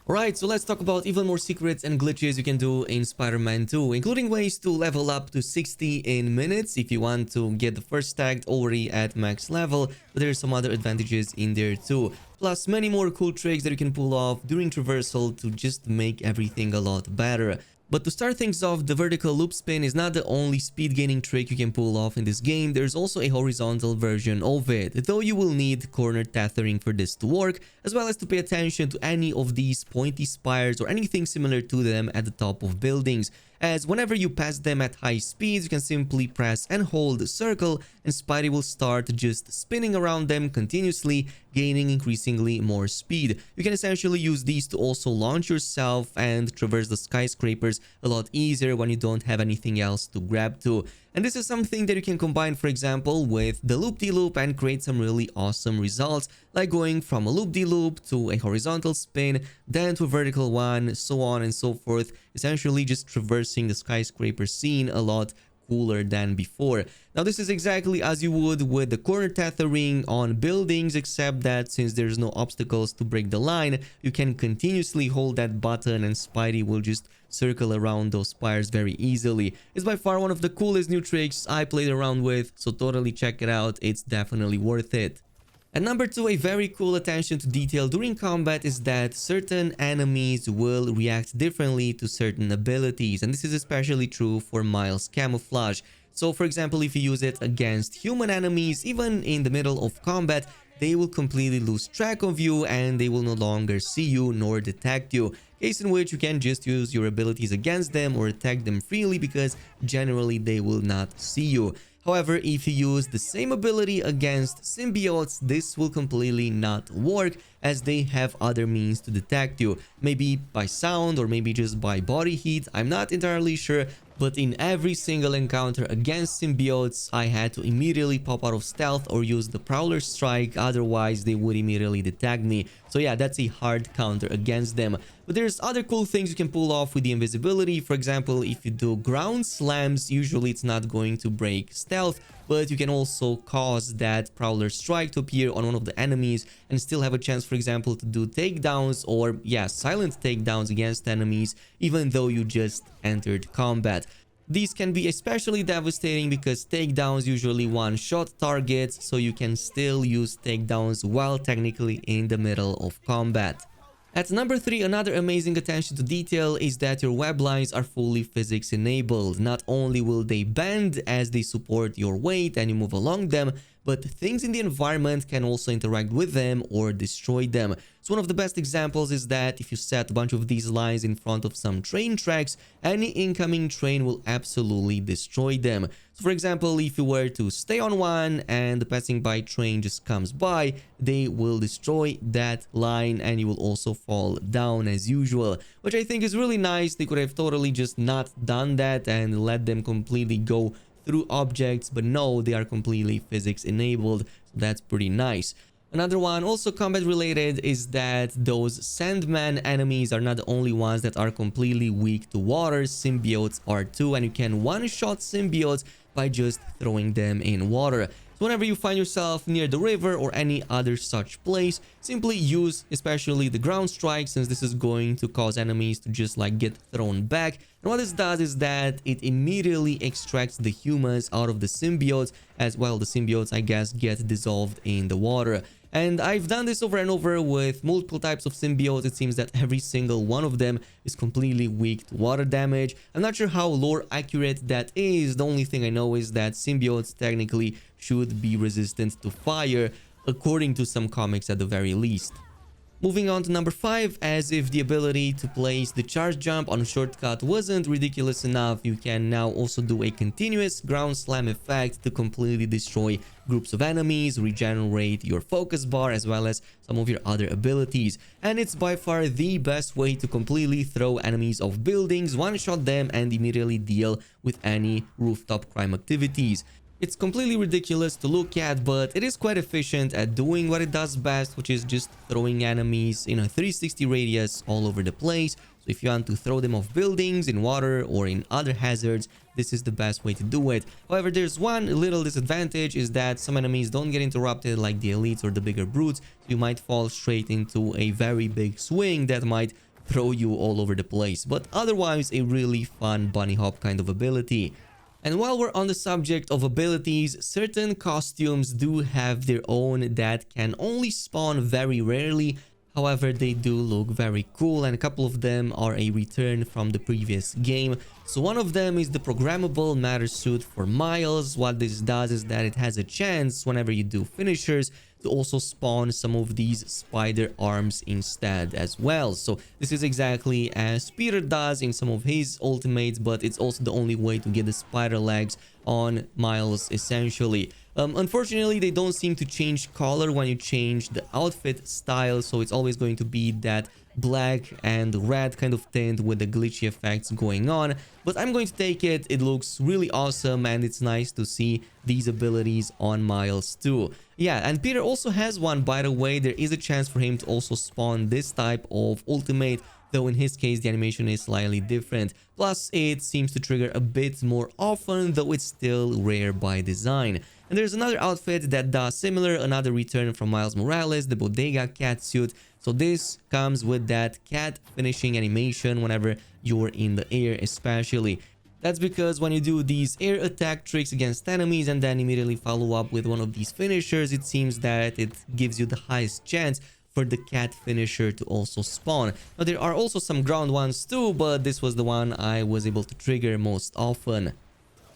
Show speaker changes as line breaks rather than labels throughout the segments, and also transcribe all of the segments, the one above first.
Alright, so let's talk about even more secrets and glitches you can do in Spider-Man 2, including ways to level up to 60 in minutes if you want to get the first stack already at max level, but there's some other advantages in there too. Plus many more cool tricks that you can pull off during Traversal to just make everything a lot better. But to start things off, the vertical loop spin is not the only speed gaining trick you can pull off in this game. There's also a horizontal version of it, though you will need corner tethering for this to work, as well as to pay attention to any of these pointy spires or anything similar to them at the top of buildings, as whenever you pass them at high speeds, you can simply press and hold circle and Spidey will start just spinning around them continuously, gaining increasingly more speed. You can essentially use these to also launch yourself and traverse the skyscrapers a lot easier when you don't have anything else to grab to. And this is something that you can combine, for example, with the loop-de-loop and create some really awesome results, like going from a loop-de-loop to a horizontal spin, then to a vertical one, so on and so forth, essentially just traversing the skyscraper scene a lot cooler than before. Now this is exactly as you would with the corner tethering on buildings, except that since there's no obstacles to break the line, you can continuously hold that button and Spidey will just circle around those spires very easily. It's by far one of the coolest new tricks I played around with, so totally check it out, it's definitely worth it. And number 2, a very cool attention to detail during combat is that certain enemies will react differently to certain abilities, and this is especially true for Miles' camouflage. So for example, if you use it against human enemies, even in the middle of combat, they will completely lose track of you and they will no longer see you nor detect you. Case in which you can just use your abilities against them or attack them freely because generally they will not see you. However, if you use the same ability against symbiotes, this will completely not work as they have other means to detect you. Maybe by sound or maybe just by body heat, I'm not entirely sure. But in every single encounter against symbiotes, I had to immediately pop out of stealth or use the Prowler Strike, otherwise they would immediately detect me. So yeah, that's a hard counter against them. But there's other cool things you can pull off with the invisibility. For example, if you do ground slams, usually it's not going to break stealth, but you can also cause that Prowler Strike to appear on one of the enemies and still have a chance, for example, to do takedowns or, yeah, silent takedowns against enemies, even though you just entered combat. These can be especially devastating because takedowns usually one-shot targets, so you can still use takedowns while technically in the middle of combat. At number 3, another amazing attention to detail is that your web lines are fully physics enabled. Not only will they bend as they support your weight and you move along them, but things in the environment can also interact with them or destroy them. So one of the best examples is that if you set a bunch of these lines in front of some train tracks, any incoming train will absolutely destroy them. So for example, if you were to stay on one and the passing by train just comes by, they will destroy that line and you will also fall down as usual, which I think is really nice. They could have totally just not done that and let them completely go through objects, but no, they are completely physics enabled, so that's pretty nice. Another one, also combat related, is that those Sandman enemies are not the only ones that are completely weak to water. Symbiotes are too, and you can one-shot symbiotes by just throwing them in water. So whenever you find yourself near the river or any other such place, simply use especially the ground strike, since this is going to cause enemies to just like get thrown back. And what this does is that it immediately extracts the humans out of the symbiotes, as well the symbiotes, I guess, get dissolved in the water. And I've done this over and over with multiple types of symbiotes. It seems that every single one of them is completely weak to water damage. I'm not sure how lore accurate that is. The only thing I know is that symbiotes technically should be resistant to fire, according to some comics at the very least. Moving on to number 5, as if the ability to place the charge jump on a shortcut wasn't ridiculous enough, you can now also do a continuous ground slam effect to completely destroy groups of enemies, regenerate your focus bar, as well as some of your other abilities. And it's by far the best way to completely throw enemies off buildings, one-shot them, and immediately deal with any rooftop crime activities. It's completely ridiculous to look at, but it is quite efficient at doing what it does best, which is just throwing enemies in a 360 radius all over the place. So if you want to throw them off buildings, in water, or in other hazards, this is the best way to do it. However, there's one little disadvantage, is that some enemies don't get interrupted like the elites or the bigger brutes. So you might fall straight into a very big swing that might throw you all over the place. But otherwise, a really fun bunny hop kind of ability. And while we're on the subject of abilities, certain costumes do have their own that can only spawn very rarely. However, they do look very cool, and a couple of them are a return from the previous game. So one of them is the programmable matter suit for Miles. What this does is that it has a chance whenever you do finishers to also spawn some of these spider arms instead as well. So this is exactly as Peter does in some of his ultimates, but it's also the only way to get the spider legs on Miles essentially. Unfortunately, they don't seem to change color when you change the outfit style, so it's always going to be that black and red kind of tint with the glitchy effects going on. But I'm going to take it. It looks really awesome, and it's nice to see these abilities on Miles too. Yeah, and Peter also has one, by the way. There is a chance for him to also spawn this type of ultimate, though in his case the animation is slightly different. Plus, it seems to trigger a bit more often, though it's still rare by design. And there's another outfit that does similar, another return from Miles Morales, the Bodega cat suit. So this comes with that cat finishing animation whenever you're in the air especially. That's because when you do these air attack tricks against enemies and then immediately follow up with one of these finishers, it seems that it gives you the highest chance for the cat finisher to also spawn. Now there are also some ground ones too, but this was the one I was able to trigger most often.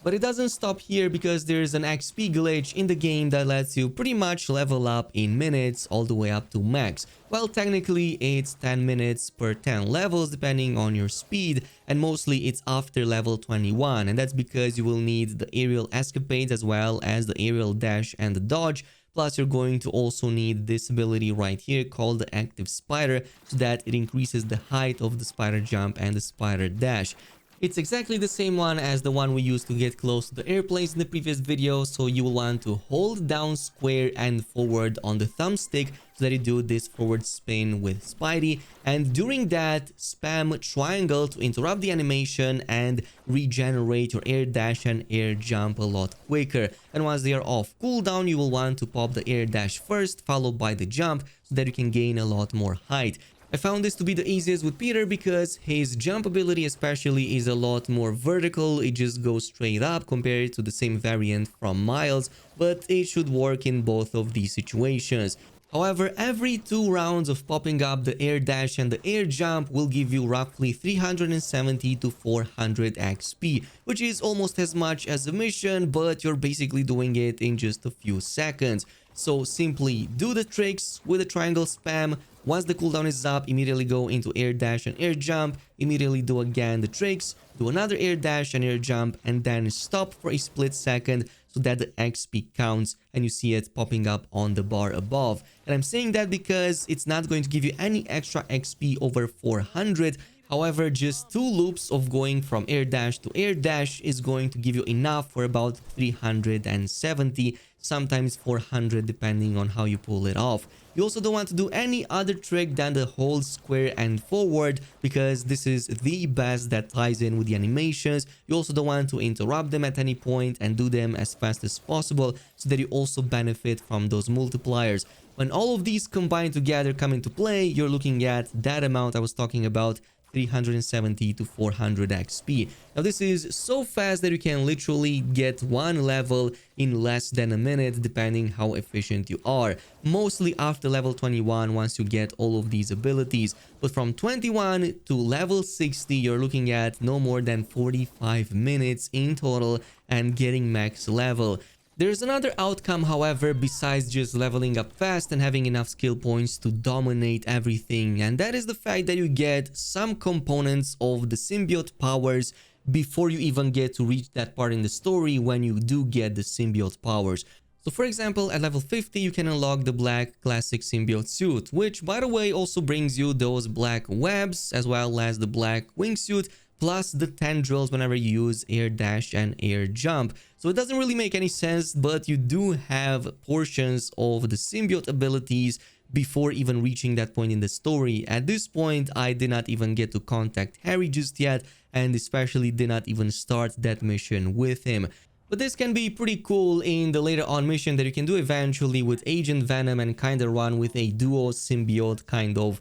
But it doesn't stop here, because there's an XP glitch in the game that lets you pretty much level up in minutes all the way up to max. Well, technically it's 10 minutes per 10 levels depending on your speed, and mostly it's after level 21, and that's because you will need the aerial escapades as well as the aerial dash and the dodge. Plus, you're going to also need this ability right here called the active spider, so that it increases the height of the spider jump and the spider dash. It's exactly the same one as the one we used to get close to the airplanes in the previous video, so you will want to hold down square and forward on the thumbstick so that you do this forward spin with Spidey, and during that spam triangle to interrupt the animation and regenerate your air dash and air jump a lot quicker. And once they are off cooldown, you will want to pop the air dash first, followed by the jump, so that you can gain a lot more height. I found this to be the easiest with Peter because his jump ability especially is a lot more vertical. It just goes straight up compared to the same variant from Miles, but it should work in both of these situations. However, every 2 rounds of popping up the air dash and the air jump will give you roughly 370 to 400 XP, which is almost as much as a mission, but you're basically doing it in just a few seconds. So simply do the tricks with the triangle spam. Once the cooldown is up, immediately go into air dash and air jump, immediately do again the tricks, do another air dash and air jump, and then stop for a split second so that the XP counts and you see it popping up on the bar above. And I'm saying that because it's not going to give you any extra XP over 400. However, just 2 loops of going from air dash to air dash is going to give you enough for about 370, sometimes 400 depending on how you pull it off. You also don't want to do any other trick than the hold square and forward, because this is the best that ties in with the animations. You also don't want to interrupt them at any point and do them as fast as possible so that you also benefit from those multipliers. When all of these combined together come into play, you're looking at that amount I was talking about, 370 to 400 XP. Now this is so fast that you can literally get 1 level in less than a minute depending how efficient you are. Mostly after level 21 once you get all of these abilities. But from 21 to level 60 you're looking at no more than 45 minutes in total and getting max level. There's another outcome, however, besides just leveling up fast and having enough skill points to dominate everything, and that is the fact that you get some components of the symbiote powers before you even get to reach that part in the story when you do get the symbiote powers. So for example, at level 50 you can unlock the black classic symbiote suit, which by the way also brings you those black webs as well as the black wingsuit, plus the tendrils whenever you use air dash and air jump. So it doesn't really make any sense, but you do have portions of the symbiote abilities before even reaching that point in the story. At this point, I did not even get to contact Harry just yet, and especially did not even start that mission with him. But this can be pretty cool in the later on mission that you can do eventually with Agent Venom and kinda run with a duo symbiote kind of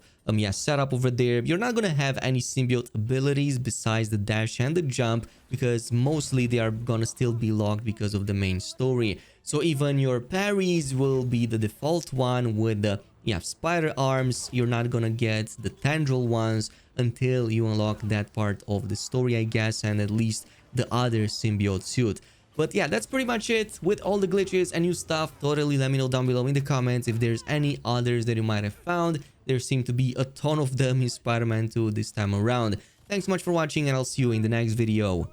setup over there. You're not gonna have any symbiote abilities besides the dash and the jump, because mostly they are gonna still be locked because of the main story. So even your parries will be the default one with the spider arms. You're not gonna get the tendril ones until you unlock that part of the story, I guess, and at least the other symbiote suit. But yeah, that's pretty much it with all the glitches and new stuff. Totally let me know down below in the comments if there's any others that you might have found. There seem to be a ton of them in Spider-Man 2 this time around. Thanks so much for watching, and I'll see you in the next video.